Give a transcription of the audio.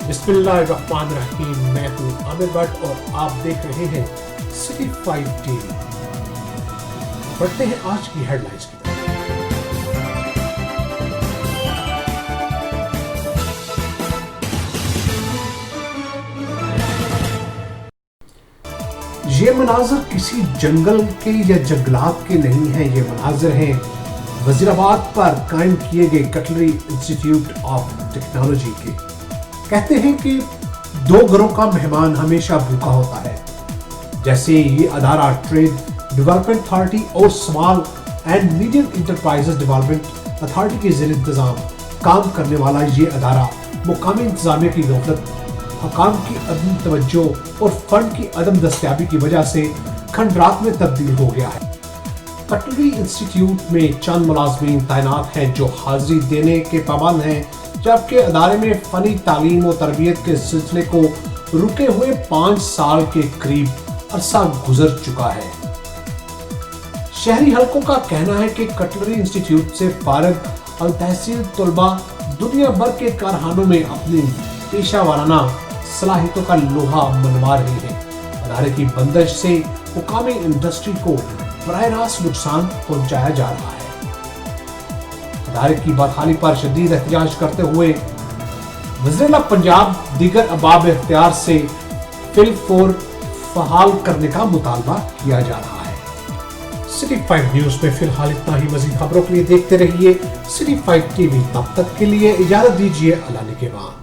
बिस्मिल्लाहिर्रहमानिर्रहीम। मैं हूं आमिर भट्ट और आप देख रहे हैं सिटी 5 टीवी। बढ़ते हैं आज की हेडलाइंस की तरफ। ये मनाजर किसी जंगल के या जंगलात के नहीं हैं, ये मनाजर हैं वजीराबाद पर कायम किए गए कटलरी इंस्टीट्यूट ऑफ टेक्नोलॉजी के। कहते हैं कि दो घरों का मेहमान हमेशा भूखा होता है। जैसे ये अदारा ट्रेड डेवलपमेंट अथॉरिटी और small and medium enterprises development authority के ज़ेर इंतज़ाम काम करने वाला ये अदारा मुकामी इंतजामिया की गफलत, हकाम की अदम तवज्जो और फंड की अदम दस्तयाबी की वजह से खंडरात में तब्दील हो गया है। कटलरी इंस्टीट्यूट में चंद मुलाजमीन तैनात हैं जो हाजिरी देने के पाबंद हैं, जबकि अदारे में फनी तालीम और तरबियत के सिलसिले को रुके हुए 5 साल के करीब अरसा गुजर चुका है। शहरी हलकों का कहना है कि कटलरी इंस्टीट्यूट से फारिग अल तहसील तलबा दुनिया भर के कारखानों में अपनी पेशा वाराना सलाहियतों का लोहा मनवा रही है। अदारे की बंदिश से मुकामी इंडस्ट्री को बराह रास्त नुकसान पहुंचाया जा रहा है। अदारे की बदहाली पर शदीद एहतजाज करते हुए वज़ीर पंजाब दीगर अबाब इख्तियार से फिलफोर फहाल करने का मुतालबा किया जा रहा है। सिटी 5 न्यूज में फिलहाल इतना ही। मजीद खबरों के लिए देखते रहिए सिटी 5 टीवी। तब तक के लिए इजाजत दीजिए। अल्लाह निगहबान।